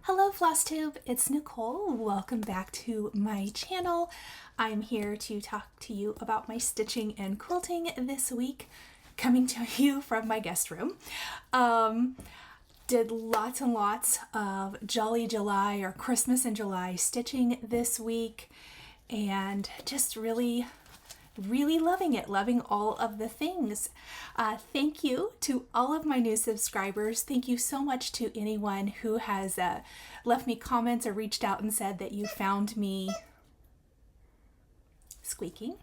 Hello Flosstube, it's Nicole. Welcome back to my channel. I'm here to talk to you about my stitching and quilting this week, coming to you from my guest room. Did lots and lots of Jolly July or Christmas in July stitching this week, and just really loving it, loving all of the things. Thank you to all of my new subscribers. Thank you so much to anyone who has left me comments or reached out and said that you found me squeaking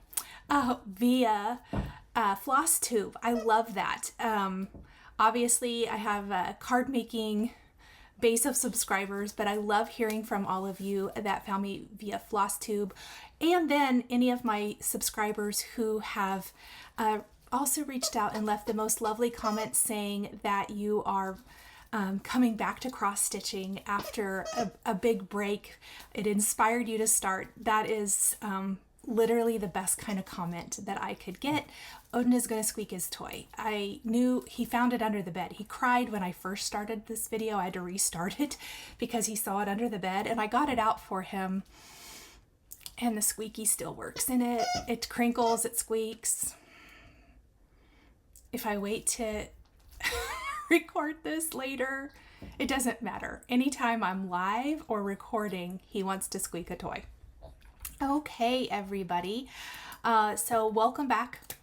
via Flosstube. I love that. Obviously, I have a card making base of subscribers, but I love hearing from all of you that found me via Flosstube, and then any of my subscribers who have also reached out and left the most lovely comments saying that you are coming back to cross stitching after a big break. It inspired you to start. That is literally the best kind of comment that I could get. Odin is going to squeak his toy. I knew he found it under the bed. He cried when I first started this video. I had to restart it because he saw it under the bed, and I got it out for him, and the squeaky still works in it. It crinkles, it squeaks. If I wait to record this later, it doesn't matter. Anytime I'm live or recording, he wants to squeak a toy. Okay, everybody. So welcome back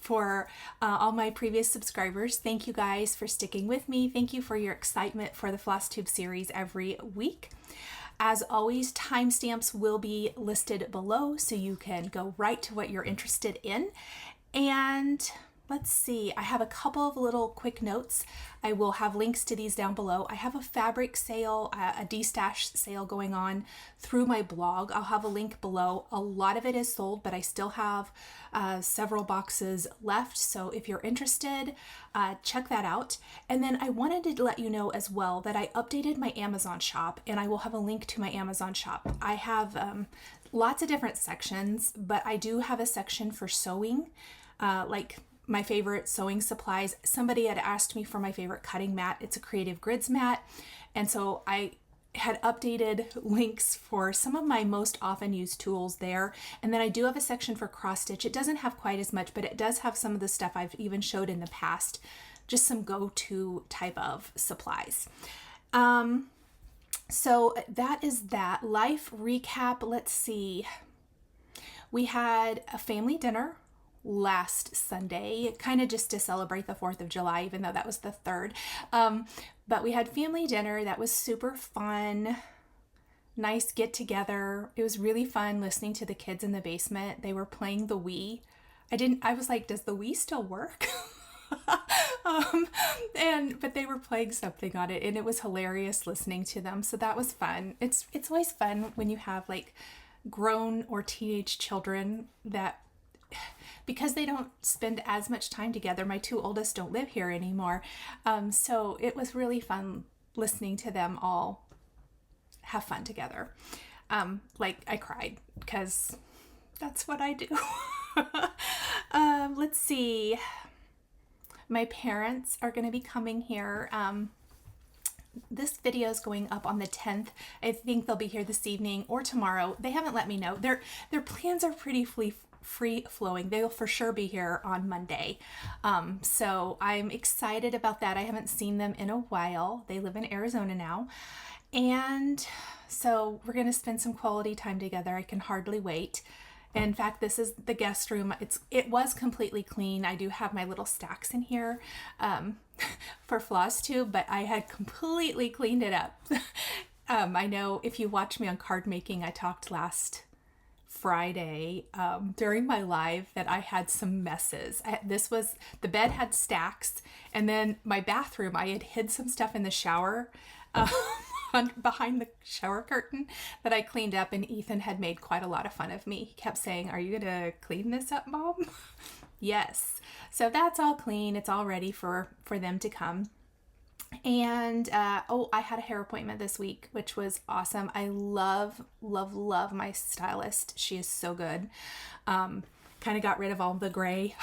for all my previous subscribers. Thank you guys for sticking with me. Thank you for your excitement for the Flosstube series every week. As always, timestamps will be listed below so you can go right to what you're interested in. And let's see, I have a couple of little quick notes. I will have links to these down below. I have a fabric sale, a de-stash sale going on through my blog. I'll have a link below. A lot of it is sold, but I still have several boxes left. So if you're interested, check that out. And then I wanted to let you know as well that I updated my Amazon shop, and I will have a link to my Amazon shop. I have lots of different sections, but I do have a section for sewing, like my favorite sewing supplies. Somebody had asked me for my favorite cutting mat. It's a Creative Grids mat. And so I had updated links for some of my most often used tools there. And then I do have a section for cross stitch. It doesn't have quite as much, but it does have some of the stuff I've even showed in the past, just some go-to type of supplies. So that is that. Life recap, let's see. We had a family dinner last Sunday, kind of just to celebrate the 4th of July, even though that was the 3rd. But we had family dinner. That was super fun. Nice get together. It was really fun listening to the kids in the basement. They were playing the Wii. I was like, does the Wii still work? But they were playing something on it, and it was hilarious listening to them. So that was fun. It's always fun when you have like grown or teenage children that, because they don't spend as much time together. My two oldest don't live here anymore. So it was really fun listening to them all have fun together. Like I cried because that's what I do. Let's see. My parents are going to be coming here. This video is going up on the 10th. I think they'll be here this evening or tomorrow. They haven't let me know. Their plans are pretty free-flowing. They'll for sure be here on Monday. So I'm excited about that. I haven't seen them in a while. They live in Arizona now. And so we're going to spend some quality time together. I can hardly wait. In fact, this is the guest room. It was completely clean. I do have my little stacks in here for Flosstube, but I had completely cleaned it up. I know if you watch me on card making, I talked last Friday during my live that I had some messes. The bed had stacks, and then my bathroom, I had hid some stuff in the shower behind the shower curtain that I cleaned up, and Ethan had made quite a lot of fun of me. He kept saying, "Are you gonna clean this up, Mom?" Yes. So that's all clean. It's all ready for them to come. And I had a hair appointment this week, which was awesome. I love my stylist. She is so good. Kind of got rid of all the gray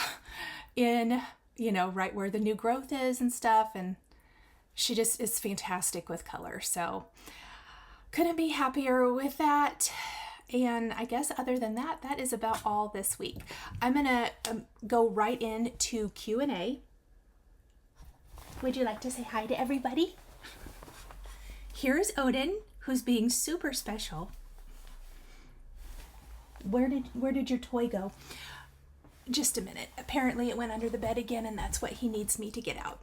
in, right where the new growth is and stuff, and she just is fantastic with color. So Couldn't be happier with that. And I guess other than that, that is about all this week. I'm going to go right into Q&A. Would you like to say hi to everybody? Here's Odin, who's being super special. Where did your toy go? Just a minute. Apparently it went under the bed again, and that's what he needs me to get out.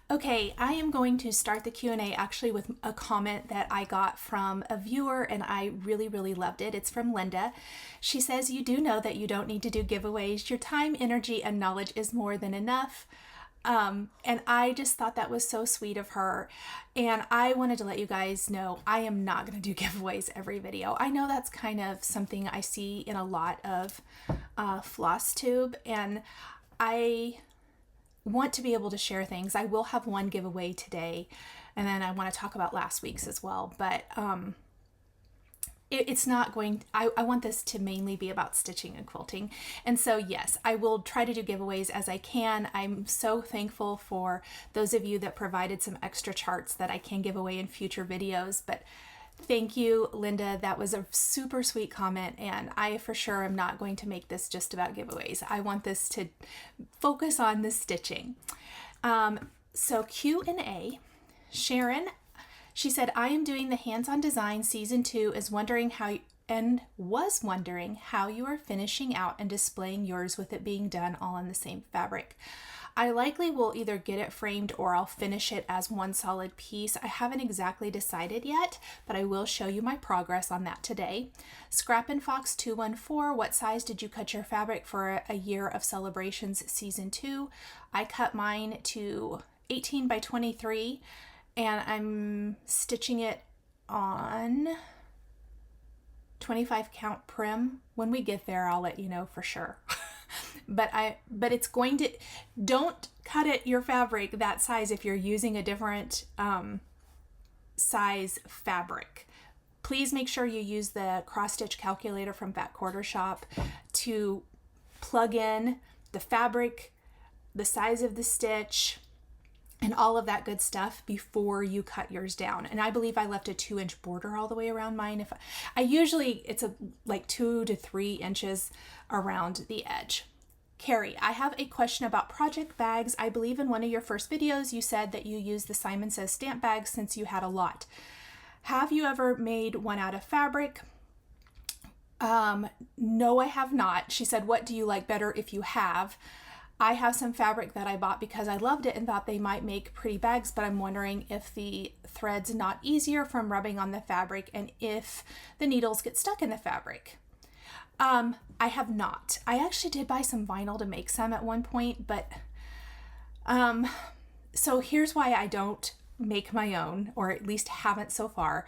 Okay, I am going to start the Q&A actually with a comment that I got from a viewer, and I really, really loved it. It's from Linda. She says, you do know that you don't need to do giveaways. Your time, energy, and knowledge is more than enough. And I just thought that was so sweet of her. And I wanted to let you guys know I am not going to do giveaways every video. I know that's kind of something I see in a lot of Flosstube, and I want to be able to share things. I will have one giveaway today, and then I want to talk about last week's as well, but it's not going, I want this to mainly be about stitching and quilting. And so yes, I will try to do giveaways as I can. I'm so thankful for those of you that provided some extra charts that I can give away in future videos, but thank you, Linda. That was a super sweet comment, and I for sure am not going to make this just about giveaways. I want this to focus on the stitching. So Q&A, Sharon, she said, I am doing the Hands-on Design Season 2 was wondering how you are finishing out and displaying yours with it being done all in the same fabric. I likely will either get it framed or I'll finish it as one solid piece. I haven't exactly decided yet, but I will show you my progress on that today. Scrap and Fox 214, what size did you cut your fabric for a year of celebrations Season 2? I cut mine to 18 by 23, and I'm stitching it on 25 count prim. When we get there, I'll let you know for sure. But it's going to, don't cut it your fabric that size if you're using a different size fabric. Please make sure you use the cross stitch calculator from Fat Quarter Shop to plug in the fabric, the size of the stitch, and all of that good stuff before you cut yours down. And I believe I left a 2-inch border all the way around mine. It's like 2 to 3 inches around the edge. Carrie, I have a question about project bags. I believe in one of your first videos you said that you used the Simon Says stamp bags since you had a lot. Have you ever made one out of fabric? No, I have not. She said, what do you like better if you have? I have some fabric that I bought because I loved it and thought they might make pretty bags, but I'm wondering if the thread's not easier from rubbing on the fabric and if the needles get stuck in the fabric. I have not. I actually did buy some vinyl to make some at one point, but so here's why I don't make my own, or at least haven't so far.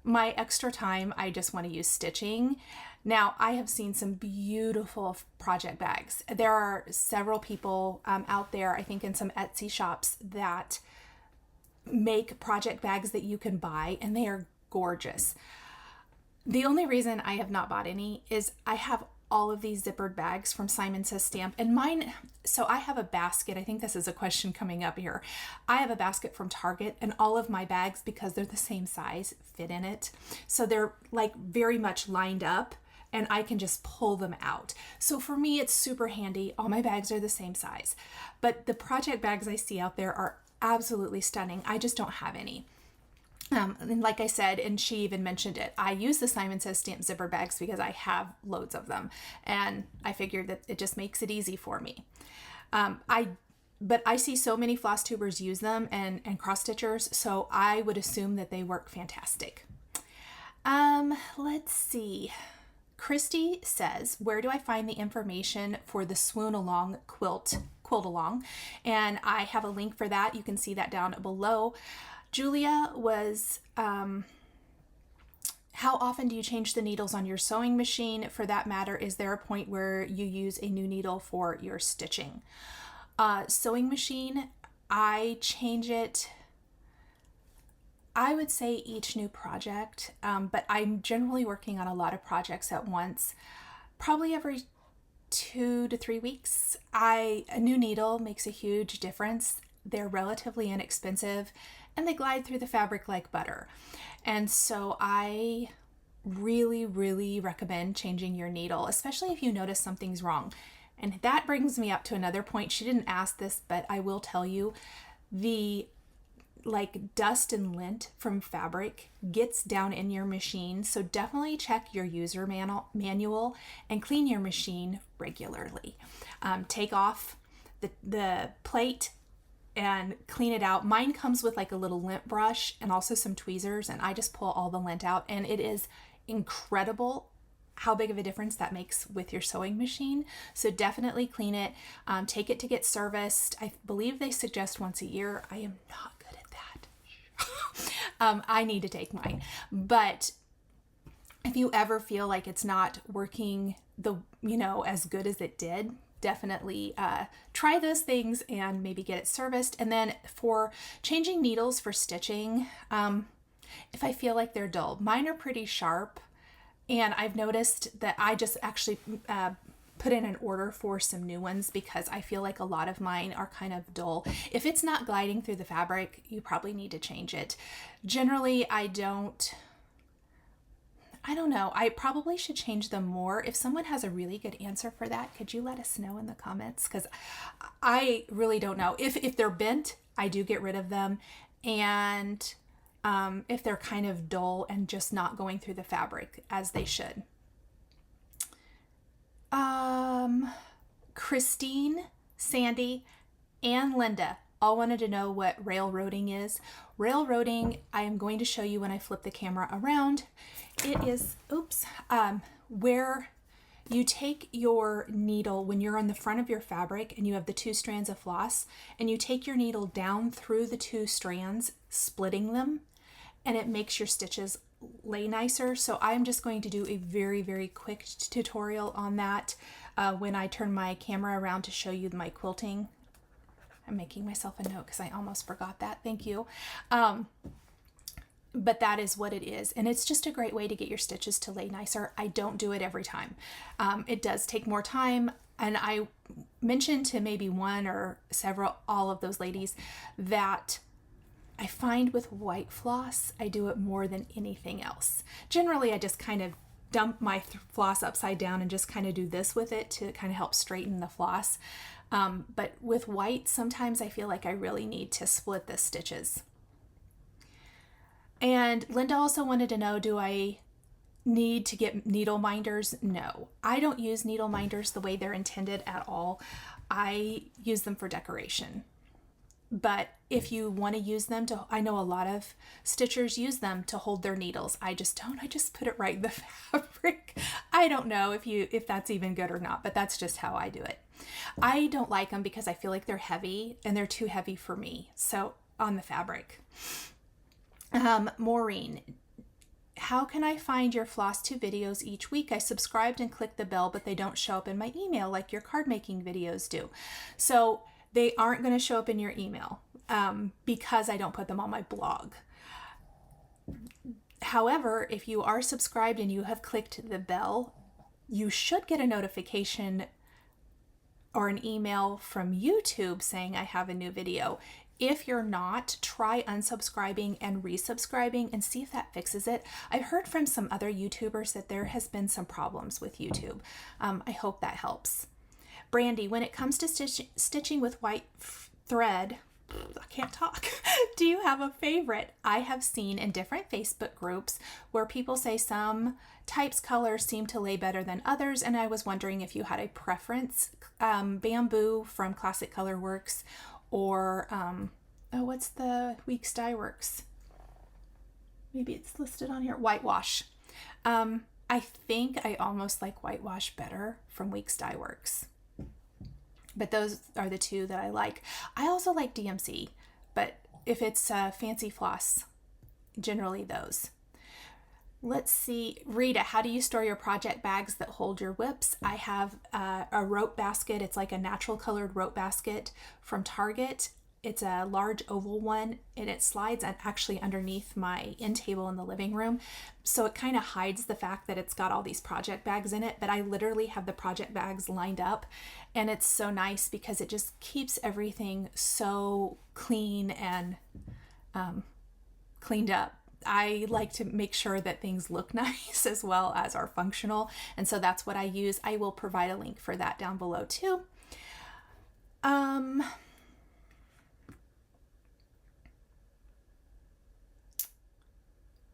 My extra time, I just want to use stitching. Now, I have seen some beautiful project bags. There are several people out there, I think in some Etsy shops, that make project bags that you can buy, and they are gorgeous. The only reason I have not bought any is I have all of these zippered bags from Simon Says Stamp, and mine, so I have a basket. I think this is a question coming up here. I have a basket from Target, and all of my bags, because they're the same size, fit in it. So they're like very much lined up, and I can just pull them out. So for me, it's super handy. All my bags are the same size, but the project bags I see out there are absolutely stunning. I just don't have any. And like I said, and she even mentioned it, I use the Simon Says Stamp zipper bags because I have loads of them, and I figured that it just makes it easy for me. But I see so many floss tubers use them and cross stitchers, so I would assume that they work fantastic. Let's see. Christy says, where do I find the information for the Swoon Along quilt along? And I have a link for that. You can see that down below. Julia was, how often do you change the needles on your sewing machine? For that matter, is there a point where you use a new needle for your stitching? Sewing machine, I change it, I would say each new project, but I'm generally working on a lot of projects at once, probably every 2 to 3 weeks. A new needle makes a huge difference. They're relatively inexpensive, and they glide through the fabric like butter. And so I really, really recommend changing your needle, especially if you notice something's wrong. And that brings me up to another point. She didn't ask this, but I will tell you, the dust and lint from fabric gets down in your machine. So definitely check your user manual and clean your machine regularly. Take off the plate and clean it out. Mine comes with like a little lint brush and also some tweezers, and I just pull all the lint out, and it is incredible how big of a difference that makes with your sewing machine. So definitely clean it. Take it to get serviced. I believe they suggest once a year. I am not good at that. I need to take mine. But if you ever feel like it's not working as good as it did, definitely try those things and maybe get it serviced. And then for changing needles for stitching, if I feel like they're dull, mine are pretty sharp, and I've noticed that I just actually put in an order for some new ones because I feel like a lot of mine are kind of dull. If it's not gliding through the fabric, you probably need to change it. Generally, I don't know. I probably should change them more. If someone has a really good answer for that, could you let us know in the comments? Because I really don't know. If they're bent, I do get rid of them. And if they're kind of dull and just not going through the fabric as they should. Christine, Sandy, and Linda all wanted to know what railroading is. Railroading, I am going to show you when I flip the camera around. It is, where you take your needle when you're on the front of your fabric and you have the 2 strands of floss, and you take your needle down through the 2 strands, splitting them, and it makes your stitches lay nicer. So I'm just going to do a very, very quick tutorial on that when I turn my camera around to show you my quilting. I'm making myself a note because I almost forgot that. Thank you. But that is what it is. And it's just a great way to get your stitches to lay nicer. I don't do it every time. It does take more time. And I mentioned to maybe one or all of those ladies that I find with white floss, I do it more than anything else. Generally, I just kind of dump my floss upside down and just kind of do this with it to kind of help straighten the floss. But with white, sometimes I feel like I really need to split the stitches. And Linda also wanted to know, do I need to get needle minders? No, I don't use needle minders the way they're intended at all. I use them for decoration. But if you want to use them I know a lot of stitchers use them to hold their needles. I just don't. I just put it right in the fabric. I don't know if that's even good or not, but that's just how I do it. I don't like them because I feel like they're heavy and they're too heavy for me. So on the fabric. Maureen, how can I find your Flosstube videos each week? I subscribed and clicked the bell, but they don't show up in my email like your card making videos do. So they aren't going to show up in your email because I don't put them on my blog. However, if you are subscribed and you have clicked the bell, you should get a notification or an email from YouTube saying I have a new video. If you're not, try unsubscribing and resubscribing and see if that fixes it. I've heard from some other YouTubers that there has been some problems with YouTube. I hope that helps. Brandy, when it comes to stitching with white thread, I can't talk. Do you have a favorite? I have seen in different Facebook groups where people say some types colors seem to lay better than others, and I was wondering if you had a preference. Bamboo from Classic Color Works, or what's the Weeks Dye Works? Maybe it's listed on here. Whitewash. I think I almost like Whitewash better from Weeks Dye Works. But those are the two that I like. I also like DMC, but if it's fancy floss, generally those. Let's see. Rita, how do you store your project bags that hold your WIPs? I have a rope basket. It's like a natural colored rope basket from Target. It's a large oval one, and it slides actually underneath my end table in the living room. So it kind of hides the fact that it's got all these project bags in it, but I literally have the project bags lined up, and it's so nice because it just keeps everything so clean and cleaned up. I like to make sure that things look nice as well as are functional. And so that's what I use. I will provide a link for that down below too.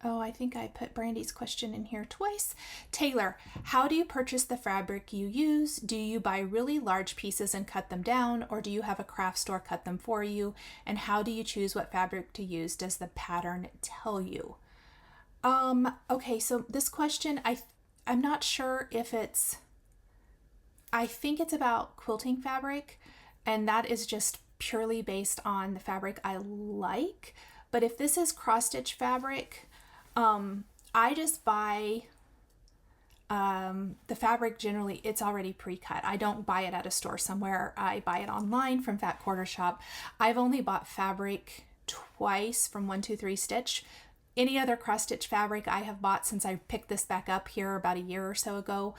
Oh, I think I put Brandy's question in here twice. Taylor, how do you purchase the fabric you use? Do you buy really large pieces and cut them down, or do you have a craft store cut them for you? And how do you choose what fabric to use? Does the pattern tell you? Okay, so this question, I'm not sure if it's, I think it's about quilting fabric, and that is just purely based on the fabric I like. But if this is cross-stitch fabric, I just buy the fabric. Generally it's already pre-cut. I don't buy it at a store somewhere. I buy it online from Fat Quarter Shop. I've only bought fabric twice from 123 Stitch. Any other cross-stitch fabric I have bought since I picked this back up here about a year or so ago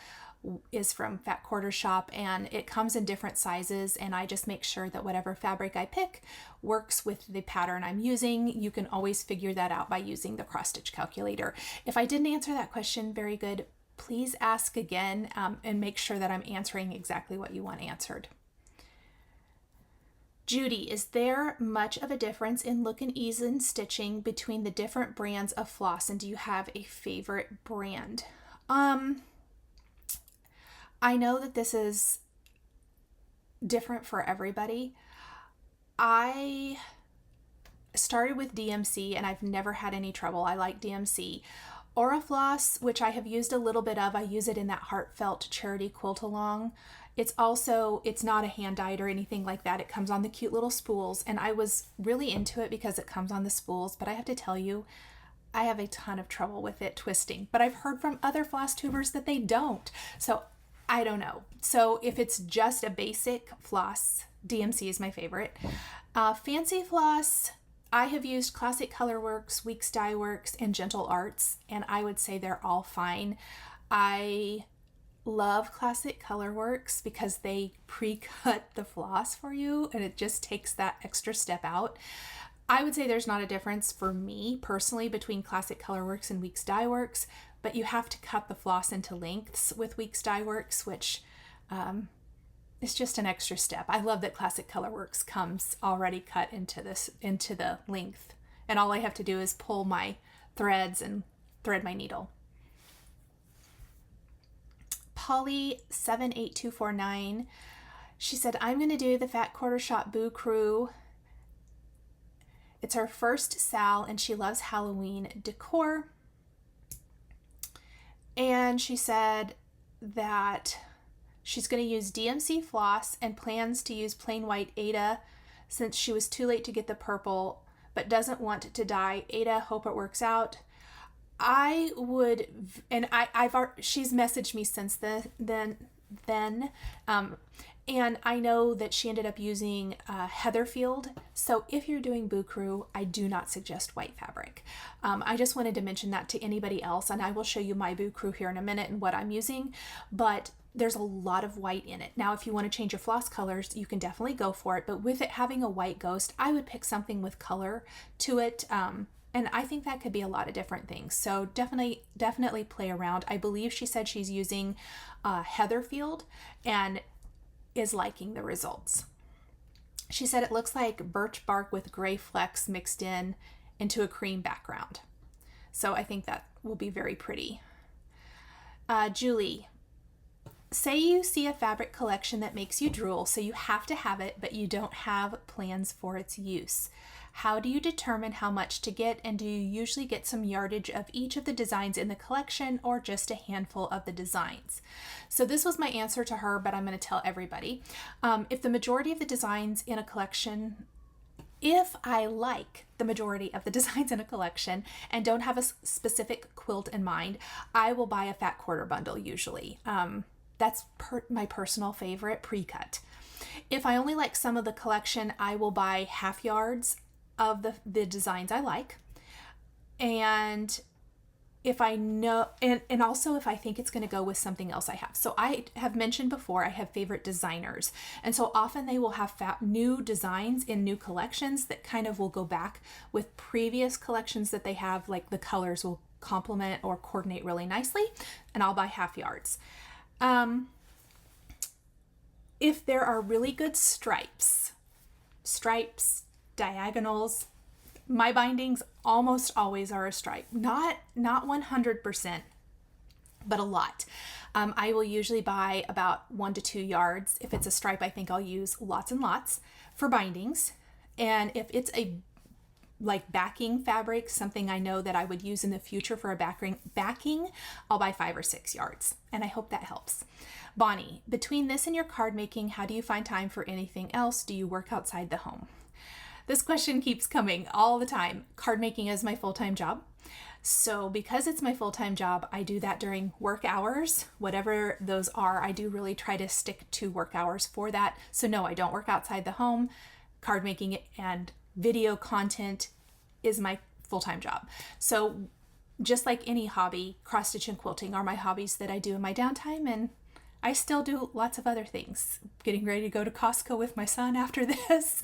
is from Fat Quarter Shop, and it comes in different sizes, and I just make sure that whatever fabric I pick works with the pattern I'm using. You can always figure that out by using the cross stitch calculator. If I didn't answer that question very good, please ask again and make sure that I'm answering exactly what you want answered. Judy, is there much of a difference in look and ease in stitching between the different brands of floss, and do you have a favorite brand? I know that this is different for everybody. I started with DMC and I've never had any trouble. I like DMC. Orifloss, which I have used a little bit of, I use it in that Heartfelt Charity Quilt Along. It's not a hand dyed or anything like that. It comes on the cute little spools, and I was really into it because it comes on the spools, but I have to tell you, I have a ton of trouble with it twisting. But I've heard from other floss tubers that they don't. So I don't know. So if it's just a basic floss, DMC is my favorite. Fancy floss, I have used Classic Colorworks, Weeks Dye Works, and Gentle Arts, and I would say they're all fine. I love Classic Colorworks because they pre-cut the floss for you, and it just takes that extra step out. I would say there's not a difference for me personally between Classic Colorworks and Weeks Dye Works, but you have to cut the floss into lengths with Weeks Dye Works, which is just an extra step. I love that Classic Colorworks comes already cut into the length, and all I have to do is pull my threads and thread my needle. Polly 78249, she said, I'm going to do the Fat Quarter Shop Boo Crew. It's her first Sal, and she loves Halloween decor. And she said that she's going to use DMC floss and plans to use plain white Ada since she was too late to get the purple, but doesn't want to dye. Ada, hope it works out. I would, and she's messaged me since then, and I know that she ended up using Heatherfield. So if you're doing Boo Crew, I do not suggest white fabric. I just wanted to mention that to anybody else, and I will show you my Boo Crew here in a minute and what I'm using, but there's a lot of white in it. Now, if you want to change your floss colors, you can definitely go for it, but with it having a white ghost, I would pick something with color to it. And I think that could be a lot of different things. So definitely play around. I believe she said she's using Heatherfield and is liking the results. She said it looks like birch bark with gray flecks mixed into a cream background. So I think that will be very pretty. Julie, say you see a fabric collection that makes you drool, so you have to have it, but you don't have plans for its use. How do you determine how much to get, and do you usually get some yardage of each of the designs in the collection or just a handful of the designs? So this was my answer to her, but I'm going to tell everybody. If the majority of the designs in a collection, if I like the majority of the designs in a collection and don't have a specific quilt in mind, I will buy a Fat Quarter bundle usually. That's my personal favorite, pre-cut. If I only like some of the collection, I will buy half yards of the designs I like. And if I know, and also if I think it's going to go with something else I have. So I have mentioned before, I have favorite designers. And so often they will have new designs in new collections that kind of will go back with previous collections that they have, like the colors will complement or coordinate really nicely, and I'll buy half yards. If there are really good stripes, diagonals, my bindings almost always are a stripe. Not 100%, but a lot. I will usually buy about 1 to 2 yards. If it's a stripe, I think I'll use lots and lots for bindings. And if it's a like backing fabric, something I know that I would use in the future for a backing, I'll buy 5 or 6 yards. And I hope that helps. Bonnie, between this and your card making, how do you find time for anything else? Do you work outside the home? This question keeps coming all the time. Card making is my full-time job. So because it's my full-time job, I do that during work hours, whatever those are. I do really try to stick to work hours for that. So no, I don't work outside the home. Card making and video content is my full-time job. So just like any hobby, cross stitch and quilting are my hobbies that I do in my downtime, and I still do lots of other things. Getting ready to go to Costco with my son after this.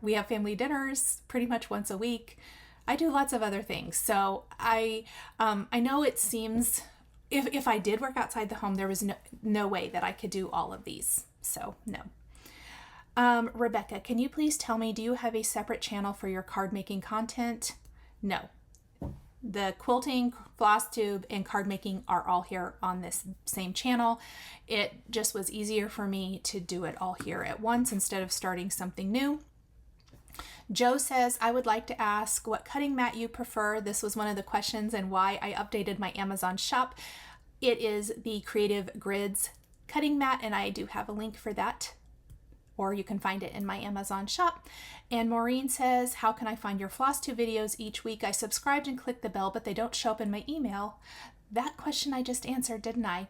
We have family dinners pretty much once a week. I do lots of other things. So I know it seems, if I did work outside the home, there was no way that I could do all of these. So no. Rebecca, can you please tell me, do you have a separate channel for your card making content? No. The quilting, Flosstube, and card making are all here on this same channel. It just was easier for me to do it all here at once instead of starting something new. Joe says, I would like to ask what cutting mat you prefer. This was one of the questions and why I updated my Amazon shop. It is the Creative Grids cutting mat, and I do have a link for that, or you can find it in my Amazon shop. And Maureen says, how can I find your Flosstube videos each week? I subscribed and clicked the bell, but they don't show up in my email. That question I just answered, didn't I?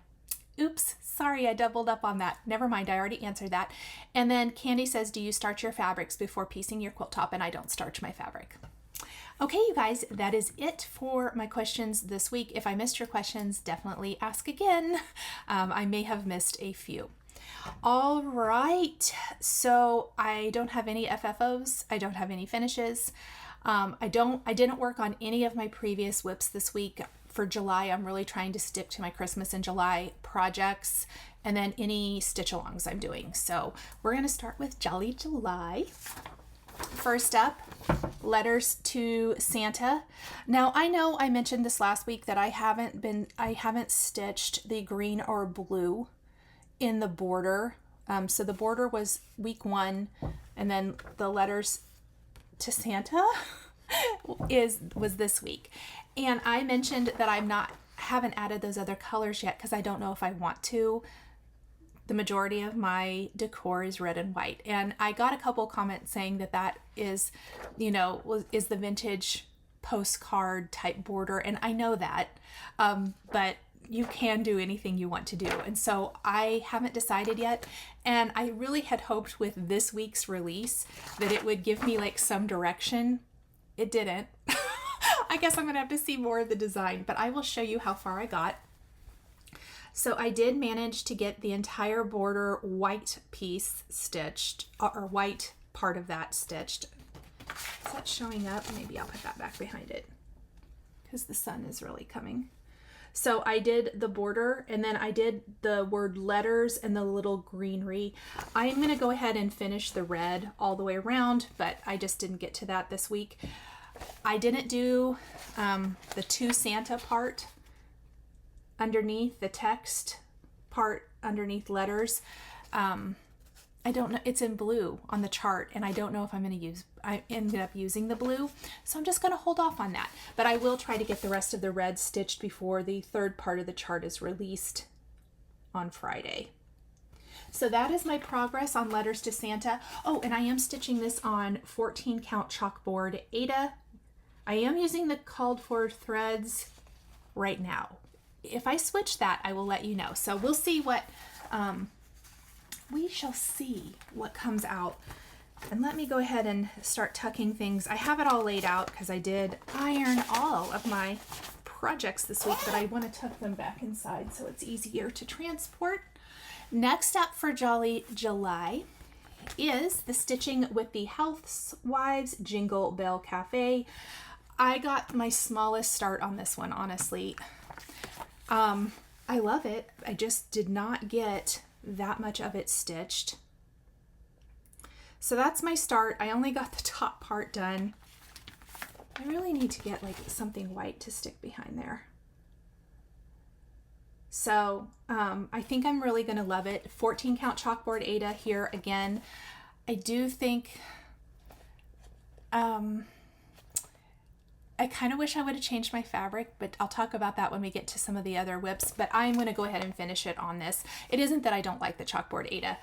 Oops, sorry, I doubled up on that. Never mind, I already answered that. And then Candy says, do you starch your fabrics before piecing your quilt top? And I don't starch my fabric. Okay, you guys, that is it for my questions this week. If I missed your questions, definitely ask again. I may have missed a few. All right, so I don't have any FFOs. I don't have any finishes. I didn't work on any of my previous WIPs this week. For July, I'm really trying to stick to my Christmas and July projects, and then any stitch alongs I'm doing. So we're going to start with Jolly July. First up, letters to Santa. Now I know I mentioned this last week that I haven't stitched the green or blue in the border. So the border was week 1, and then the letters to Santa was this week. And I mentioned that haven't added those other colors yet because I don't know if I want to. The majority of my decor is red and white, and I got a couple comments saying that is, is the vintage postcard type border, and I know that, but you can do anything you want to do. And so I haven't decided yet. And I really had hoped with this week's release that it would give me like some direction. It didn't. I guess I'm going to have to see more of the design, but I will show you how far I got. So I did manage to get the entire border white piece stitched, or white part of that stitched. Is that showing up? Maybe I'll put that back behind it because the sun is really coming. So I did the border, and then I did the word letters and the little greenery. I'm going to go ahead and finish the red all the way around, but I just didn't get to that this week. I didn't do the to Santa part underneath the text part underneath letters. I don't know, it's in blue on the chart, and I don't know if I ended up using the blue, so I'm just going to hold off on that. But I will try to get the rest of the red stitched before the third part of the chart is released on Friday. So that is my progress on letters to Santa. Oh, and I am stitching this on 14 count chalkboard Ada. I am using the called for threads right now. If I switch that, I will let you know. So we'll see what, we shall see what comes out. And let me go ahead and start tucking things. I have it all laid out because I did iron all of my projects this week, but I want to tuck them back inside so it's easier to transport. Next up for Jolly July is the stitching with the Housewives Jingle Bell Cafe. I got my smallest start on this one, honestly. I love it. I just did not get that much of it stitched. So that's my start. I only got the top part done. I really need to get like something white to stick behind there. So I think I'm really going to love it. 14 count chalkboard Ada here again. I do think I kind of wish I would have changed my fabric, but I'll talk about that when we get to some of the other WIPs, but I'm going to go ahead and finish it on this. It isn't that I don't like the chalkboard Ada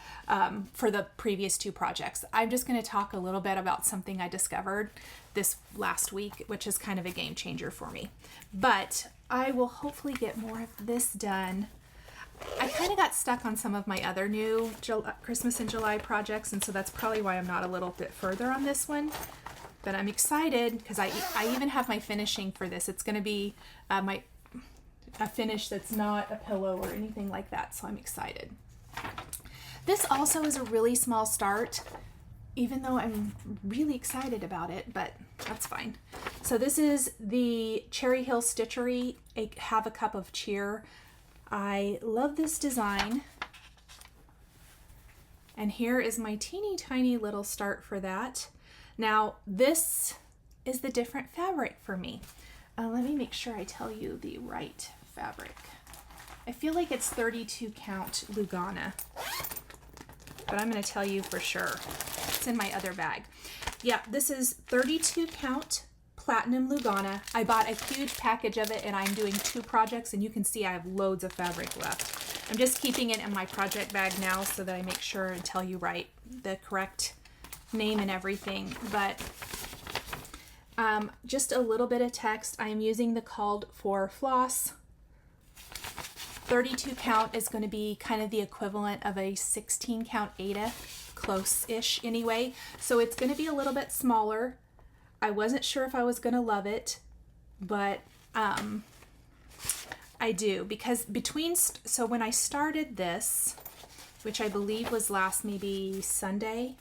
for the previous two projects. I'm just going to talk a little bit about something I discovered this last week, which is kind of a game changer for me. But I will hopefully get more of this done. I kind of got stuck on some of my other new Christmas in July projects, and so that's probably why I'm not a little bit further on this one. But I'm excited because I even have my finishing for this. It's going to be a finish that's not a pillow or anything like that, so I'm excited. This also is a really small start, even though I'm really excited about it, but that's fine. So this is the Cherry Hill Stitchery, Have a Cup of Cheer. I love this design. And here is my teeny tiny little start for that. Now, this is the different fabric for me. Let me make sure I tell you the right fabric. I feel like it's 32 count Lugana, but I'm going to tell you for sure. It's in my other bag. Yeah, this is 32 count Platinum Lugana. I bought a huge package of it, and I'm doing 2 projects, and you can see I have loads of fabric left. I'm just keeping it in my project bag now so that I make sure and tell you the correct name and everything. But just a little bit of text. I am using the called for floss. 32 count is going to be kind of the equivalent of a 16 count Ada, close-ish anyway. So it's going to be a little bit smaller. I wasn't sure if I was going to love it, but I do, because so when I started this, which I believe was last maybe Sunday,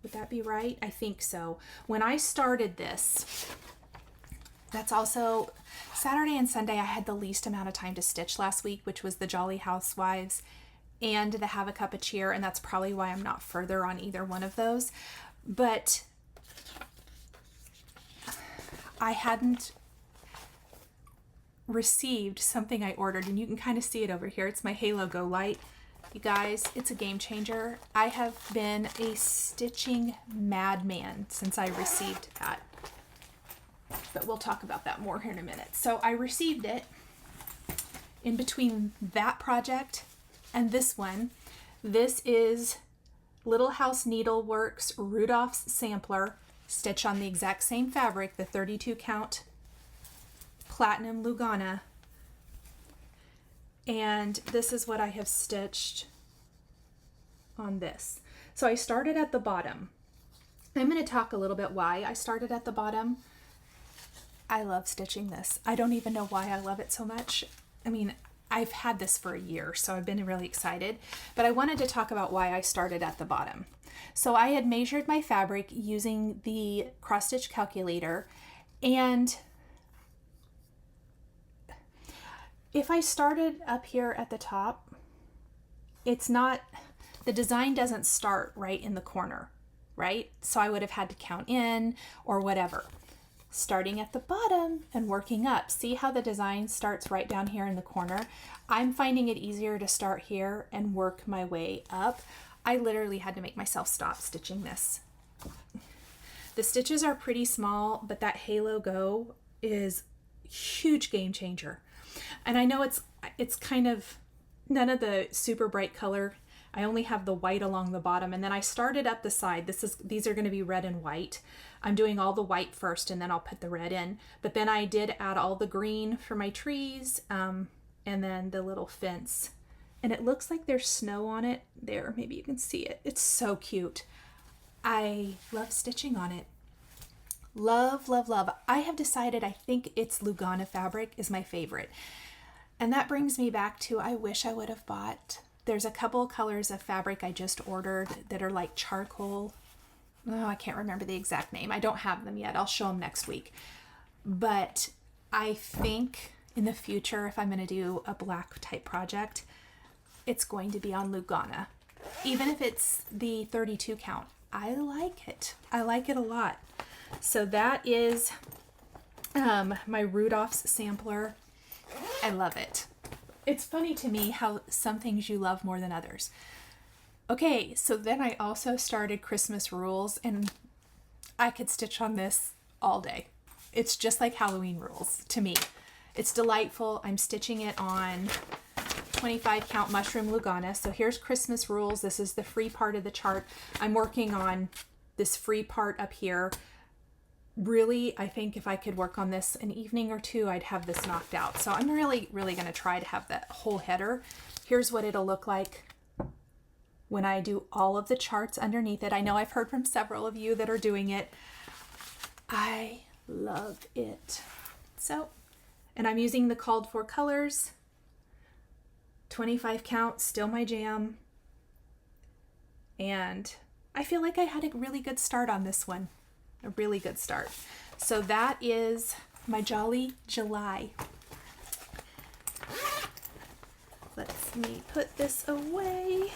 would that be right? I think so. When I started this, that's also Saturday and Sunday, I had the least amount of time to stitch last week, which was the Jolly Housewives and the Have a Cup of Cheer, and that's probably why I'm not further on either one of those. But I hadn't received something I ordered, and you can kind of see it over here. It's my Halo Go Light. You guys, it's a game changer. I have been a stitching madman since I received that. But we'll talk about that more here in a minute. So I received it in between that project and this one. This is Little House Needleworks Rudolph's Sampler, stitched on the exact same fabric, the 32 count Platinum Lugana. And this is what I have stitched on this. So I started at the bottom. I'm going to talk a little bit why I started at the bottom. I love stitching this. I don't even know why I love it so much. I mean, I've had this for a year, so I've been really excited. But I wanted to talk about why I started at the bottom. So I had measured my fabric using the cross stitch calculator, and if I started up here at the top, the design doesn't start right in the corner, right? So I would have had to count in or whatever. Starting at the bottom and working up. See how the design starts right down here in the corner? I'm finding it easier to start here and work my way up. I literally had to make myself stop stitching this. The stitches are pretty small, but that Halo Go is a huge game changer. And I know it's kind of none of the super bright color. I only have the white along the bottom, and then I started up the side. These are going to be red and white. I'm doing all the white first, and then I'll put the red in. But then I did add all the green for my trees, and then the little fence. And it looks like there's snow on it. There, maybe you can see it. It's so cute. I love stitching on it. Love, love, love. I have decided I think it's Lugana fabric is my favorite. And that brings me back to I wish I would have bought. There's a couple colors of fabric I just ordered that are like charcoal. Oh, I can't remember the exact name. I don't have them yet. I'll show them next week. But I think in the future, if I'm going to do a black type project, it's going to be on Lugana. Even if it's the 32 count. I like it. I like it a lot. So that is my Rudolph's sampler. I love it. It's funny to me how some things you love more than others. Okay, so then I also started Christmas Rules, and I could stitch on this all day. It's just like Halloween Rules to me. It's delightful. I'm stitching it on 25 count mushroom Lugana. So here's Christmas Rules. This is the free part of the chart. I'm working on this free part up here. Really, I think if I could work on this an evening or two, I'd have this knocked out. So I'm really going to try to have that whole header. Here's what it'll look like when I do all of the charts underneath it. I know I've heard from several of you that are doing it. I love it. So, and I'm using the called for colors. 25 count, still my jam. And I feel like I had a really good start on this one. A really good start. So that is my Jolly July. Let me put this away.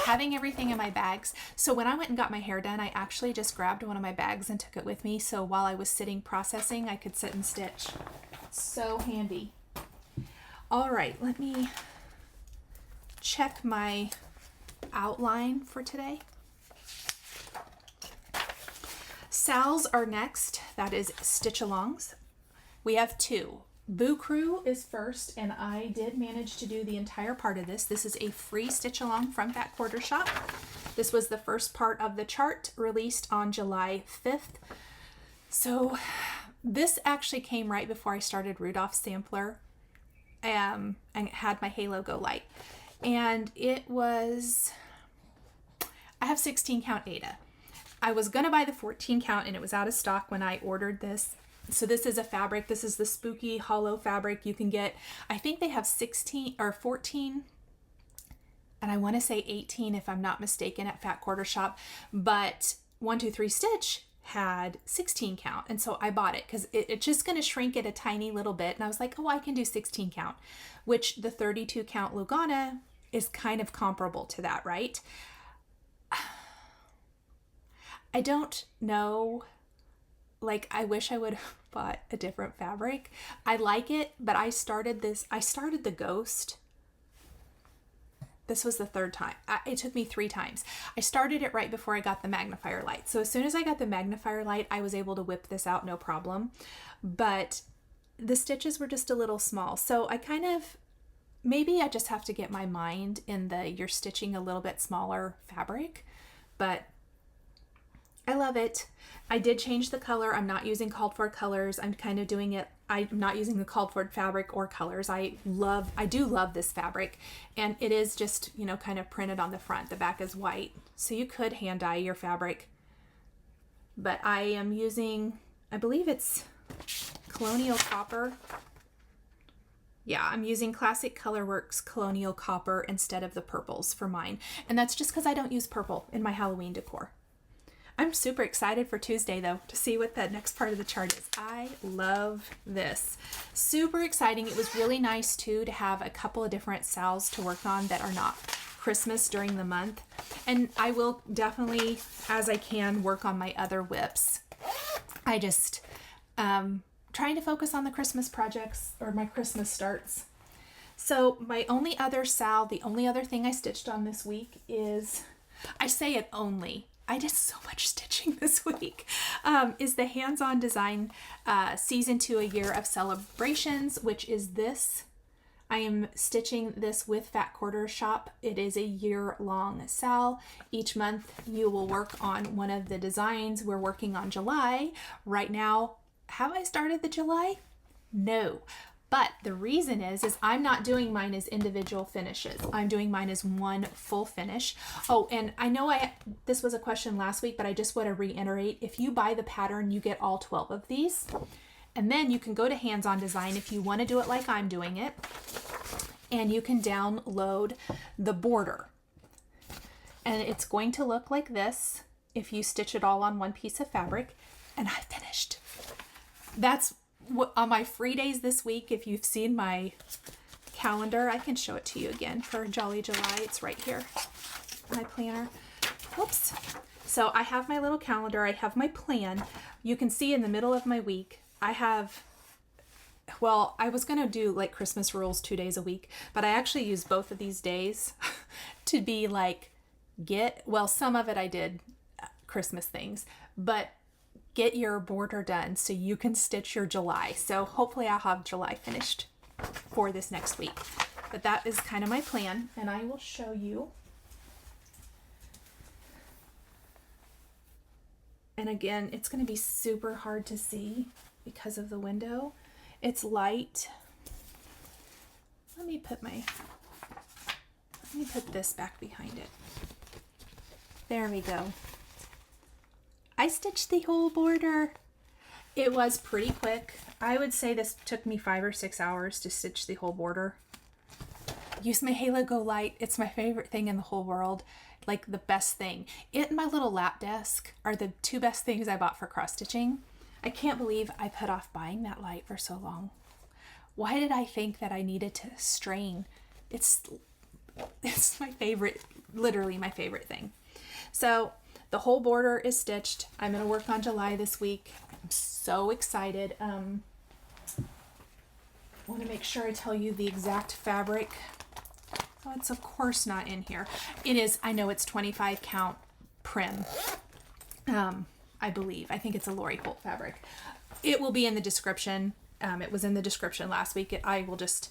Having everything in my bags. So when I went and got my hair done, I actually just grabbed one of my bags and took it with me. So while I was sitting processing, I could sit and stitch. So handy. All right, let me check my outline for today. Sal's are next. That is stitch alongs. We have two. Boo Crew is first, and I did manage to do the entire part of this. This is a free stitch along from Fat Quarter Shop. This was the first part of the chart released on July 5th. So this actually came right before I started Rudolph's sampler and had my Halo Go light. And it was, I have 16 count Ada. I was going to buy the 14 count and it was out of stock when I ordered this. So this is a fabric. This is the spooky hollow fabric you can get. I think they have 16 or 14 and I want to say 18 if I'm not mistaken at Fat Quarter Shop. But 123 Stitch had 16 count. And so I bought it because it's just going to shrink it a tiny little bit. And I was like, oh, I can do 16 count, which the 32 count Lugana is kind of comparable to that, right? I don't know. Like, I wish I would have bought a different fabric. I like it, but I started the Ghost. This was the third time. It took me 3 times. I started it right before I got the magnifier light. So as soon as I got the magnifier light, I was able to whip this out no problem. But the stitches were just a little small. So I kind of, maybe I just have to get my mind in the you're stitching a little bit smaller fabric. But I love it. I did change the color. I'm not using called for colors. I'm kind of doing it. I'm not using the called for fabric or colors. I do love this fabric, and it is just, you know, kind of printed on the front. The back is white. So you could hand dye your fabric, but I am using, I believe it's Colonial Copper. Yeah, I'm using Classic Colorworks Colonial Copper instead of the purples for mine. And that's just because I don't use purple in my Halloween decor. I'm super excited for Tuesday, though, to see what the next part of the chart is. I love this. Super exciting. It was really nice, too, to have a couple of different Sals to work on that are not Christmas during the month. And I will definitely, as I can, work on my other WIPs. I just trying to focus on the Christmas projects or my Christmas starts. So my only other Sal, the only other thing I stitched on this week is, I say it only, I did so much stitching this week, is the Hands-On Design Season 2 A Year of Celebrations, which is this. I am stitching this with Fat Quarter Shop. It is a year-long Sal. Each month you will work on one of the designs. We're working on July. Right now, have I started the July? No, But the reason is I'm not doing mine as individual finishes. I'm doing mine as one full finish. Oh, and I know this was a question last week, but I just want to reiterate, if you buy the pattern, you get all 12 of these. And then you can go to Hands-On Design if you want to do it like I'm doing it. And you can download the border. And it's going to look like this if you stitch it all on one piece of fabric. And I finished. That's what, on my free days this week, if you've seen my calendar, I can show it to you again for Jolly July. It's right here, my planner. Whoops. So I have my little calendar. I have my plan. You can see in the middle of my week, I have, well, I was going to do like Christmas rules 2 days a week, but I actually use both of these days to be like, well, some of it I did Christmas things, but get your border done so you can stitch your July. So hopefully I'll have July finished for this next week. But that is kind of my plan, and I will show you. And again, it's going to be super hard to see because of the window. It's light. Let me put this back behind it. There we go. I stitched the whole border. It was pretty quick. I would say this took me 5 or 6 hours to stitch the whole border. Use my Halo Go Light. It's my favorite thing in the whole world. Like the best thing. It and my little lap desk are the 2 best things I bought for cross stitching. I can't believe I put off buying that light for so long. Why did I think that I needed to strain? It's my favorite, literally my favorite thing. So the whole border is stitched. I'm going to work on July this week. I'm so excited. I want to make sure I tell you the exact fabric. Oh, it's of course not in here. It is, I know it's 25 count prim. I believe. I think it's a Lori Holt fabric. It will be in the description. It was in the description last week. I will just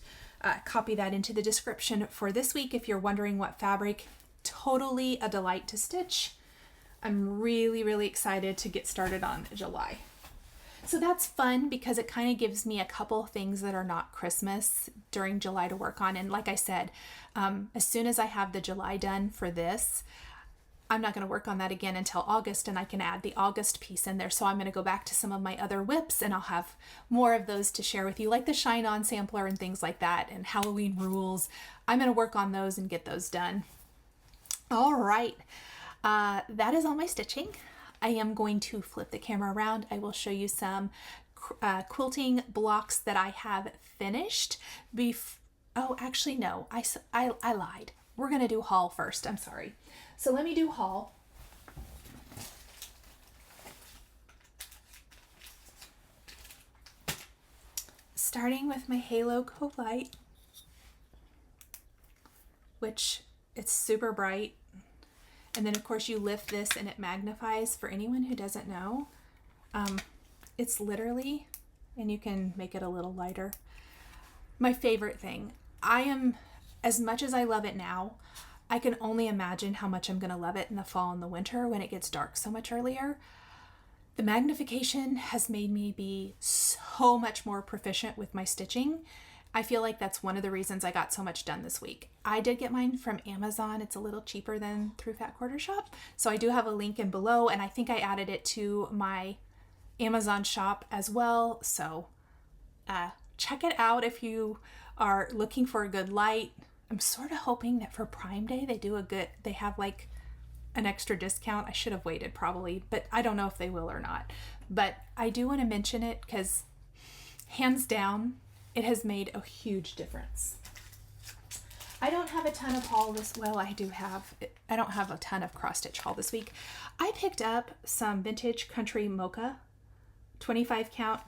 copy that into the description for this week if you're wondering what fabric. Totally a delight to stitch. I'm really, really excited to get started on July. So that's fun because it kind of gives me a couple things that are not Christmas during July to work on. And like I said, as soon as I have the July done for this, I'm not going to work on that again until August, and I can add the August piece in there. So I'm going to go back to some of my other WIPs, and I'll have more of those to share with you, like the Shine On sampler and things like that, and Halloween rules. I'm going to work on those and get those done. All right. That is all my stitching. I am going to flip the camera around. I will show you some quilting blocks that I have finished. Oh, actually, no, I lied. We're going to do haul first. I'm sorry. So let me do haul. Starting with my Halo Go Light, which it's super bright. And then of course you lift this and it magnifies. For anyone who doesn't know, it's literally, and you can make it a little lighter, my favorite thing. As much as I love it now, I can only imagine how much I'm going to love it in the fall and the winter when it gets dark so much earlier. The magnification has made me be so much more proficient with my stitching. I feel like that's one of the reasons I got so much done this week. I did get mine from Amazon. It's a little cheaper than through Fat Quarter Shop. So I do have a link in below, and I think I added it to my Amazon shop as well. So check it out if you are looking for a good light. I'm sort of hoping that for Prime Day they have like an extra discount. I should have waited probably, but I don't know if they will or not. But I do want to mention it because hands down, it has made a huge difference. I don't have a ton of haul I don't have a ton of cross stitch haul this week. I picked up some vintage country mocha 25 count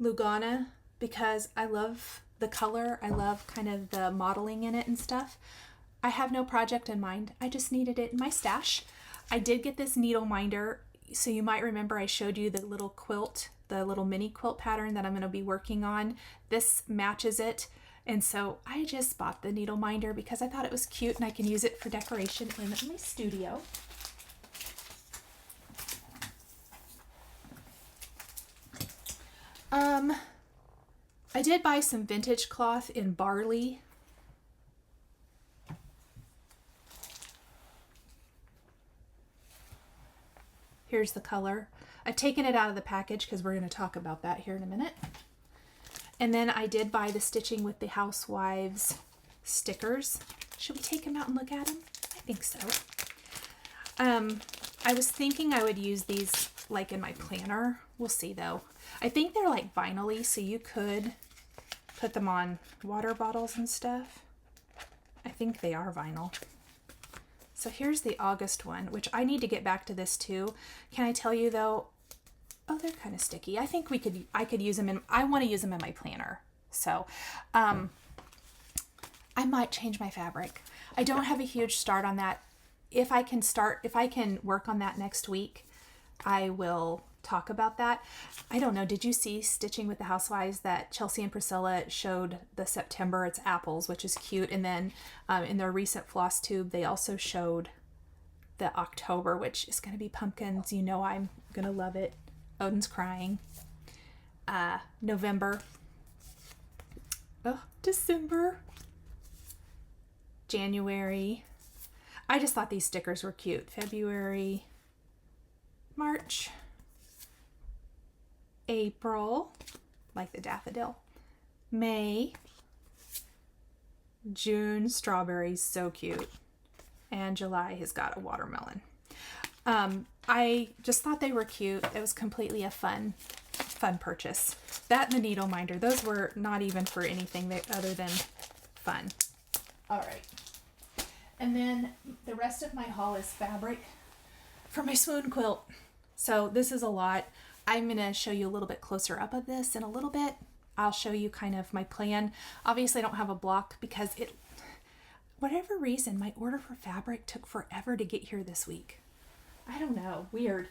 Lugana because I love the color. I love kind of the modeling in it and stuff. I have no project in mind. I just needed it in my stash. I did get this needle minder. So you might remember I showed you the little quilt, the little mini quilt pattern that I'm going to be working on. This matches it. And so I just bought the needle minder because I thought it was cute and I can use it for decoration in my studio. I did buy some vintage cloth in barley. Here's the color. I've taken it out of the package because we're going to talk about that here in a minute. And then I did buy the Stitching with the Housewives stickers. Should we take them out and look at them? I think so. I was thinking I would use these like in my planner. We'll see though. I think they're like vinyl-y, so you could put them on water bottles and stuff. I think they are vinyl. So here's the August one, which I need to get back to this too. Can I tell you though? Oh, they're kind of sticky. I think I could use them I want to use them in my planner. So, I might change my fabric. I don't have a huge start on that. If I can work on that next week, I will talk about that. I don't know. Did you see Stitching with the Housewives that Chelsea and Priscilla showed the September? It's apples, which is cute. And then in their recent Flosstube, they also showed the October, which is going to be pumpkins. You know I'm going to love it. Odin's crying. November. Oh, December. January. I just thought these stickers were cute. February. March. April. Like the daffodil. May. June. Strawberries. So cute. And July has got a watermelon. I just thought they were cute. It was completely a fun purchase. That and the needle minder. Those were not even for anything other than fun. All right. And then the rest of my haul is fabric for my swoon quilt. So this is a lot. I'm going to show you a little bit closer up of this in a little bit. I'll show you kind of my plan. Obviously I don't have a block because whatever reason, my order for fabric took forever to get here this week. I don't know. Weird.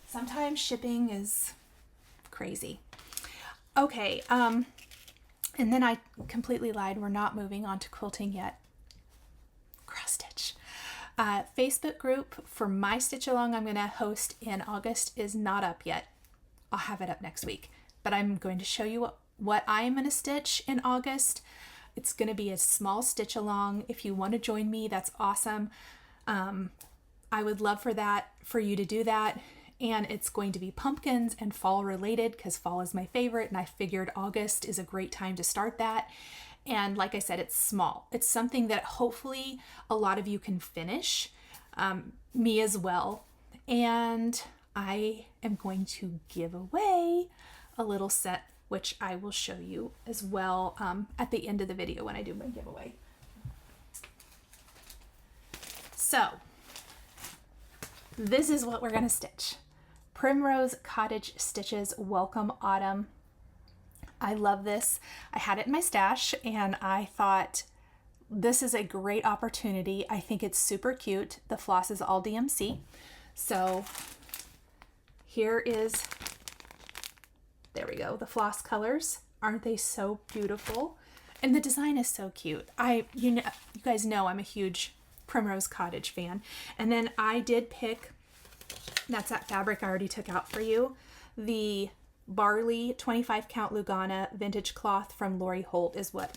Sometimes shipping is crazy. Okay. And then I completely lied. We're not moving on to quilting yet. Cross stitch. Facebook group for my stitch along I'm going to host in August is not up yet. I'll have it up next week. But I'm going to show you what I'm going to stitch in August. It's going to be a small stitch along. If you want to join me, that's awesome. I would love for you to do that. And it's going to be pumpkins and fall related because fall is my favorite. And I figured August is a great time to start that. And like I said, it's small. It's something that hopefully a lot of you can finish, me as well. And I am going to give away a little set, which I will show you as well at the end of the video when I do my giveaway. So this is what we're going to stitch. Primrose Cottage Stitches Welcome Autumn. I love this. I had it in my stash and I thought this is a great opportunity. I think it's super cute. The floss is all DMC. So here is, there we go, the floss colors. Aren't they so beautiful? And the design is so cute. You guys know I'm a huge Primrose Cottage fan. And then I did pick, that's that fabric I already took out for you, the Barley 25 count Lugana vintage cloth from Lori Holt is what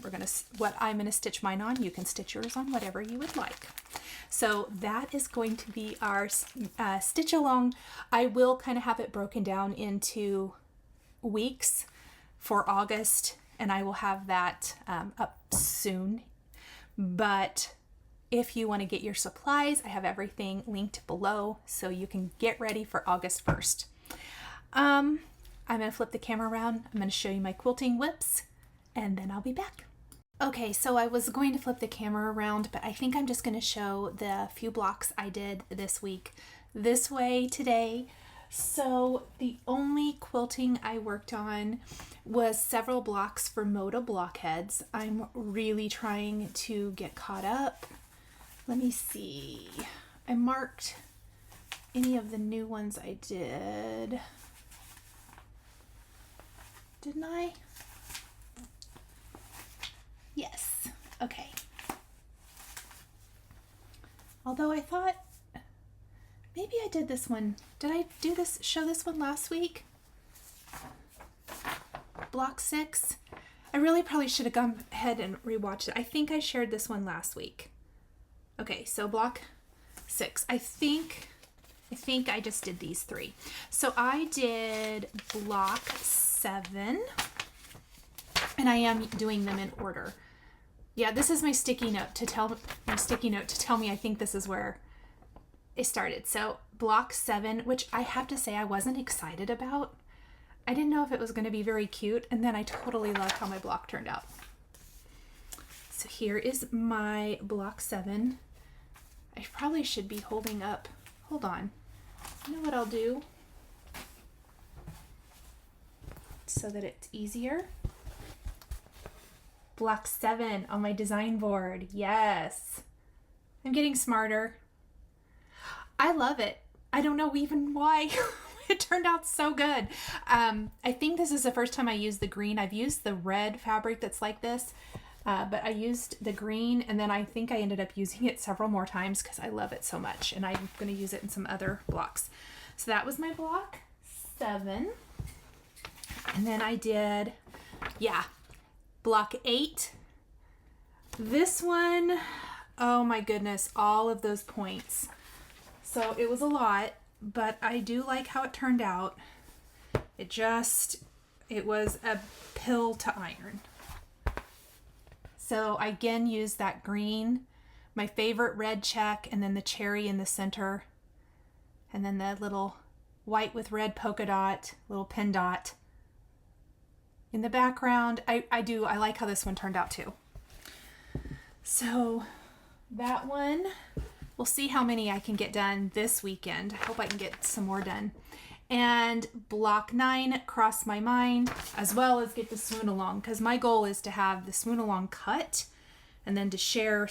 I'm gonna stitch mine on. You can stitch yours on whatever you would like. So that is going to be our stitch along. I will kind of have it broken down into weeks for August, and I will have that up soon. But if you want to get your supplies, I have everything linked below so you can get ready for August 1st. I'm going to flip the camera around. I'm going to show you my quilting whips and then I'll be back. Okay, so I was going to flip the camera around, but I think I'm just going to show the few blocks I did this week this way today. So the only quilting I worked on was several blocks for Moda blockheads. I'm really trying to get caught up. Let me see. I marked any of the new ones I did. Didn't I? Yes. Okay. Although I thought maybe I did this one. Did I show this one last week? Block 6. I really probably should have gone ahead and rewatched it. I think I shared this one last week. Okay, so block 6. I think I just did these 3. So I did block 7, and I am doing them in order. Yeah, this is my sticky note to tell me I think this is where it started. So block 7, which I have to say I wasn't excited about. I didn't know if it was going to be very cute, and then I totally love how my block turned out. So here is my block 7. I probably should be holding up. Hold on. You know what I'll do? So that it's easier. Block 7 on my design board. Yes. I'm getting smarter. I love it. I don't know even why. It turned out so good. I think this is the first time I used the green. I've used the red fabric that's like this, but I used the green, and then I think I ended up using it several more times because I love it so much, and I'm going to use it in some other blocks. So that was my block 7. And then I did, block 8. This one, oh my goodness, all of those points. So it was a lot, but I do like how it turned out. It was a pill to iron. So I again used that green, my favorite red check, and then the cherry in the center, and then the little white with red polka dot, little pin dot in the background. I like how this one turned out too. So that one, we'll see how many I can get done this weekend. I hope I can get some more done. And block 9 crossed my mind, as well as get the swoon along, because my goal is to have the swoon along cut and then to share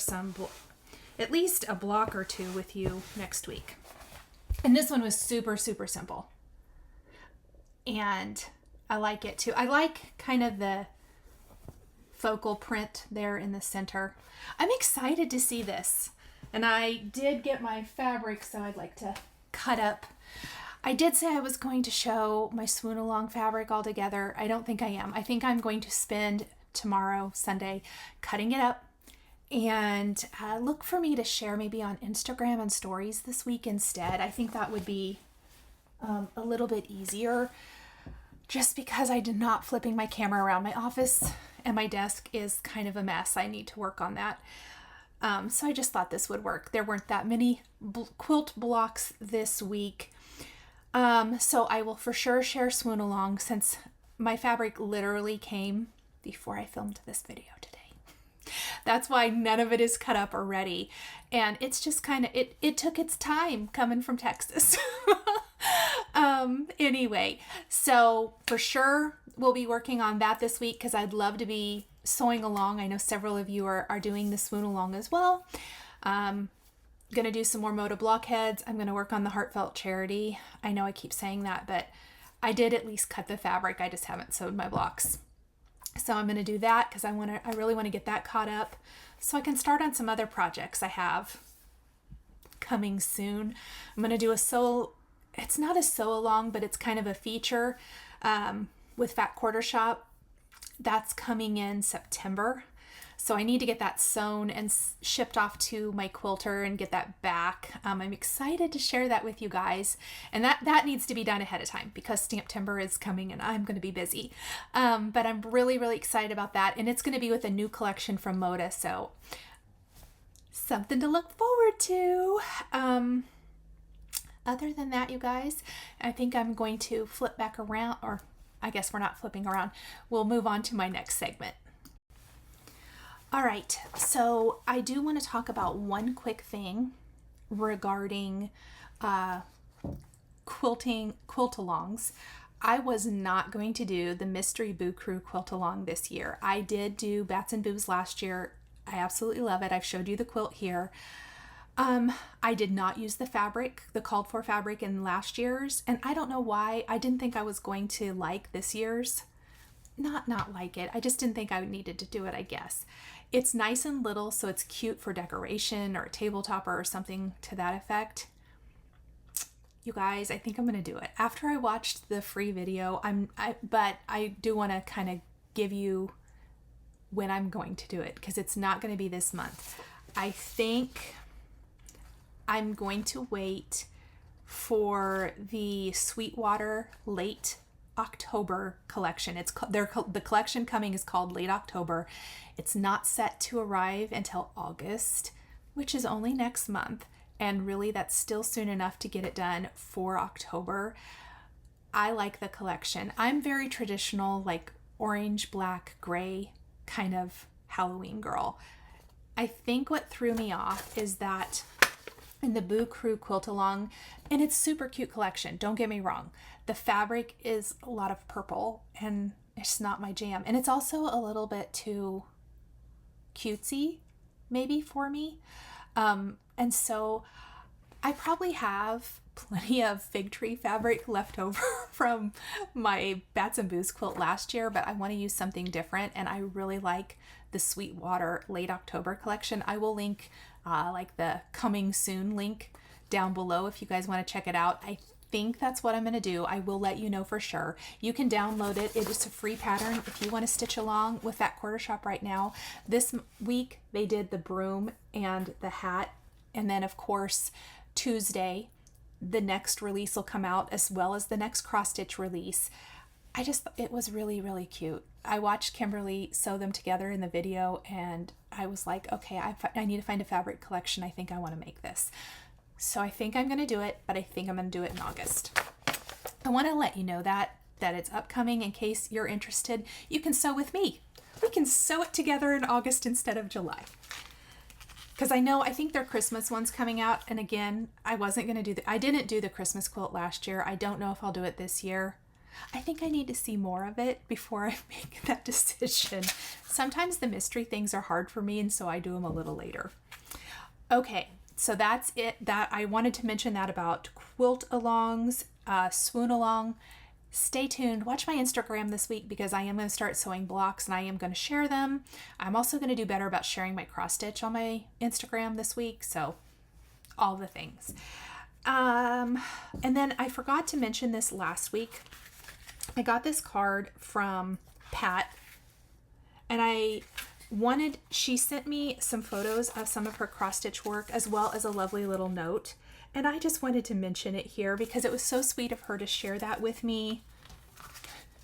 at least a block or 2 with you next week. And this one was super, super simple. And I like it too. I like kind of the focal print there in the center. I'm excited to see this. And I did get my fabric, so I'd like to cut up. I did say I was going to show my swoon along fabric all together. I don't think I am. I think I'm going to spend tomorrow, Sunday, cutting it up. And look for me to share maybe on Instagram and stories this week instead. I think that would be a little bit easier, just because I did not flipping my camera around. My office and my desk is kind of a mess. I need to work on that. So I just thought this would work. There weren't that many quilt blocks this week. So I will for sure share swoon along, since my fabric literally came before I filmed this video today. That's why none of it is cut up or ready. And it's just kind of, it took its time coming from Texas. Anyway, so for sure we'll be working on that this week, because I'd love to be sewing along. I know several of you are doing the swoon along as well. Gonna do some more Moda blockheads. I'm gonna work on the heartfelt charity. I know I keep saying that, but I did at least cut the fabric. I just haven't sewed my blocks. So I'm gonna do that because I really want to get that caught up so I can start on some other projects I have coming soon. I'm gonna do it's not a sew along, but it's kind of a feature with Fat Quarter Shop. That's coming in September. So I need to get that sewn and shipped off to my quilter and get that back. I'm excited to share that with you guys. And that needs to be done ahead of time, because Stamptember is coming and I'm going to be busy. But I'm really, really excited about that. And it's going to be with a new collection from Moda. So something to look forward to. Other than that, you guys, I think I'm going to flip back around, or I guess we're not flipping around. We'll move on to my next segment. All right, so I do want to talk about one quick thing regarding quilt-alongs. I was not going to do the Mystery Boo Crew quilt-along this year. I did do Bats and Boos last year. I absolutely love it. I've showed you the quilt here. I did not use the fabric, the called for fabric in last year's, and I don't know why. I didn't think I was going to like this year's. Not like it. I just didn't think I needed to do it, I guess. It's nice and little, so it's cute for decoration or a table topper or something to that effect. You guys, I think I'm going to do it. After I watched the free video, but I do want to kind of give you when I'm going to do it, because it's not going to be this month. I think I'm going to wait for the Sweetwater late October collection. The collection coming is called Late October. It's not set to arrive until August, which is only next month. And really, that's still soon enough to get it done for October. I like the collection. I'm very traditional, like orange, black, gray kind of Halloween girl. I think what threw me off is that in the Boo Crew Quilt Along, and it's super cute collection, don't get me wrong, the fabric is a lot of purple and it's not my jam. And it's also a little bit too cutesy maybe for me. And so I probably have plenty of fig tree fabric left over from my Bats and Boos quilt last year, but I want to use something different, and I really like the Sweetwater Late October collection. I will link like the coming soon link down below if you guys want to check it out. I think that's what I'm going to do. I will let you know for sure. You can download it. It is a free pattern if you want to stitch along with that quarter shop right now. This week they did the broom and the hat, and then of course Tuesday the next release will come out, as well as the next cross stitch release. It was really, really cute. I watched Kimberly sew them together in the video, and I was like, okay, I need to find a fabric collection. I think I want to make this. So I think I'm going to do it, but I think I'm going to do it in August. I want to let you know that it's upcoming in case you're interested. You can sew with me. We can sew it together in August instead of July. Because I think their Christmas one's coming out. And again, I didn't do the Christmas quilt last year. I don't know if I'll do it this year. I think I need to see more of it before I make that decision. Sometimes the mystery things are hard for me, and so I do them a little later. Okay, so that's it. That I wanted to mention that about quilt alongs, swoon along. Stay tuned. Watch my Instagram this week because I am going to start sewing blocks and I am going to share them. I'm also going to do better about sharing my cross stitch on my Instagram this week. So all the things. And then I forgot to mention this last week. I got this card from Pat, and she sent me some photos of some of her cross stitch work as well as a lovely little note. And I just wanted to mention it here because it was so sweet of her to share that with me.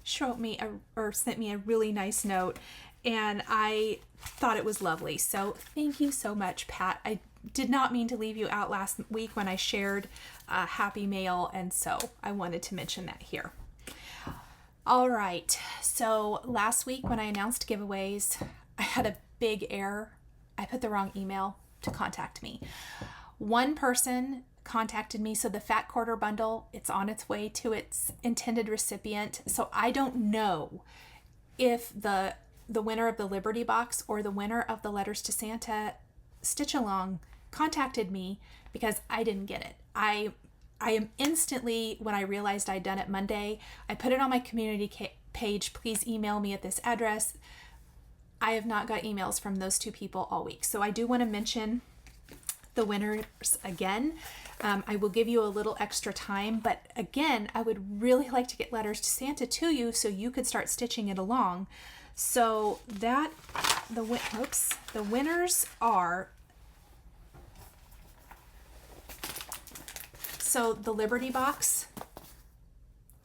Sent me a really nice note, and I thought it was lovely. So thank you so much, Pat. I did not mean to leave you out last week when I shared Happy Mail, and so I wanted to mention that here. All right, so last week when I announced giveaways, I had a big error. I put the wrong email to contact me. One person contacted me, so the Fat Quarter bundle, it's on its way to its intended recipient. So I don't know if the winner of the Liberty Box or the winner of the Letters to Santa Stitch Along contacted me because I didn't get it. I am instantly, when I realized I'd done it Monday, I put it on my community page. Please email me at this address. I have not got emails from those two people all week. So I do want to mention the winners again. I will give you a little extra time, but again, I would really like to get Letters to Santa to you so you could start stitching it along. So the winners are, so the Liberty Box,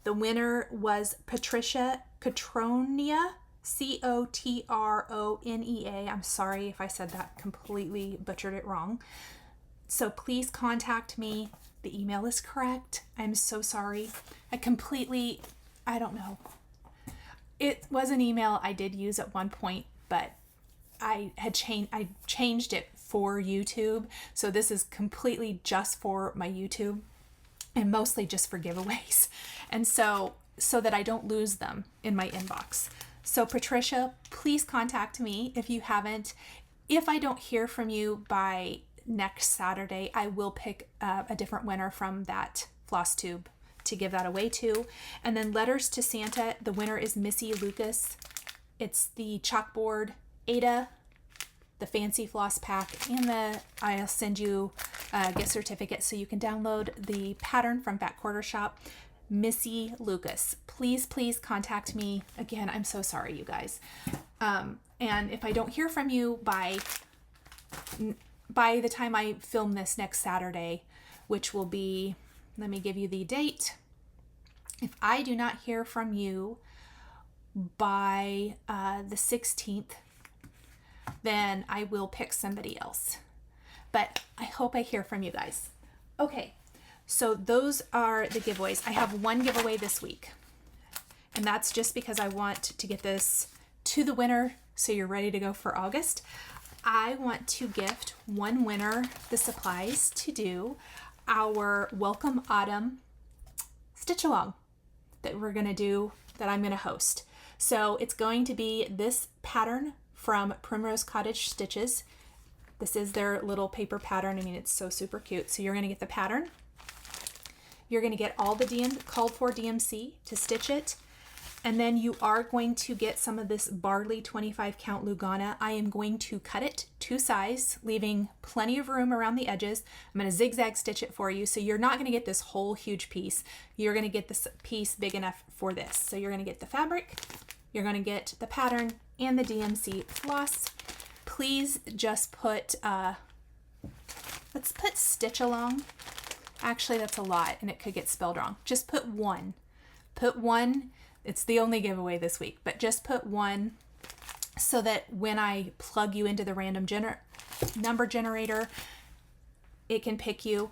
the winner was Patricia Cotronia, Cotronea. I'm sorry if I said that completely butchered it wrong. So please contact me. The email is correct. I'm so sorry. I don't know. It was an email I did use at one point, but I changed it for YouTube. So this is completely just for my YouTube and mostly just for giveaways. And so that I don't lose them in my inbox. So Patricia, please contact me if you haven't. If I don't hear from you by next Saturday, I will pick a different winner from that Flosstube to give that away to. And then Letters to Santa, the winner is Missy Lucas. It's the chalkboard Ada, the fancy floss pack, and I'll send you a gift certificate so you can download the pattern from Fat Quarter Shop. Missy Lucas, please contact me. Again, I'm so sorry, you guys. And if I don't hear from you by the time I film this next Saturday, which will be, let me give you the date. If I do not hear from you by the 16th, then I will pick somebody else. But I hope I hear from you guys. Okay, so those are the giveaways. I have one giveaway this week, and that's just because I want to get this to the winner so you're ready to go for August. I want to gift one winner the supplies to do our Welcome Autumn stitch along that we're going to do, that I'm going to host. So it's going to be this pattern from Primrose Cottage Stitches. This is their little paper pattern. I mean, it's so super cute. So you're going to get the pattern. You're going to get all the called for DMC to stitch it. And then you are going to get some of this Barley 25 count Lugana. I am going to cut it to size, leaving plenty of room around the edges. I'm going to zigzag stitch it for you. So you're not going to get this whole huge piece. You're going to get this piece big enough for this. So you're going to get the fabric, you're going to get the pattern and the DMC floss. Please just put, let's put stitch along. Actually, that's a lot and it could get spelled wrong. Just put one. Put one. It's the only giveaway this week, but just put one so that when I plug you into the random number generator, it can pick you.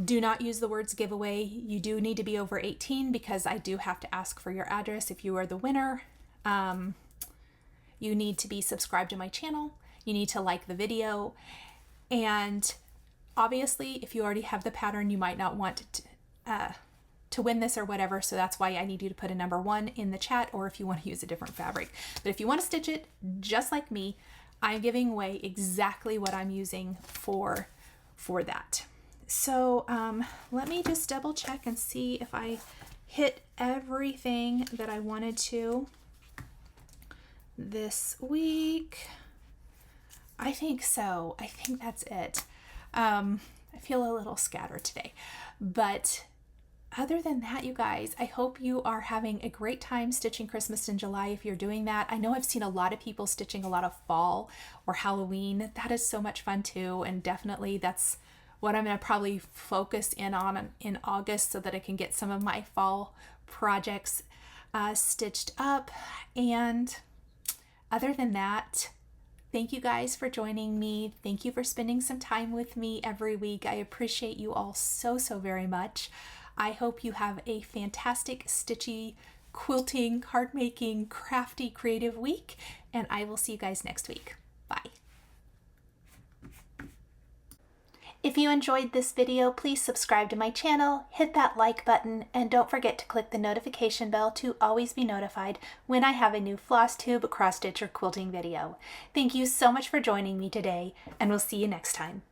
Do not use the words giveaway. You do need to be over 18 because I do have to ask for your address if you are the winner. You need to be subscribed to my channel. You need to like the video. And obviously, if you already have the pattern, you might not want to win this or whatever. So that's why I need you to put a number 1 in the chat, or if you want to use a different fabric. But if you want to stitch it just like me, I'm giving away exactly what I'm using for that. So let me just double check and see if I hit everything that I wanted to this week. I think so. I think that's it. I feel a little scattered today, but other than that, you guys, I hope you are having a great time stitching Christmas in July if you're doing that. I know I've seen a lot of people stitching a lot of fall or Halloween. That is so much fun too, and definitely that's what I'm going to probably focus in on in August so that I can get some of my fall projects stitched up. And other than that, thank you guys for joining me. Thank you for spending some time with me every week. I appreciate you all so, so very much. I hope you have a fantastic stitchy, quilting, card making, crafty, creative week, and I will see you guys next week. Bye. If you enjoyed this video, please subscribe to my channel, hit that like button, and don't forget to click the notification bell to always be notified when I have a new Flosstube, cross stitch, or quilting video. Thank you so much for joining me today, and we'll see you next time.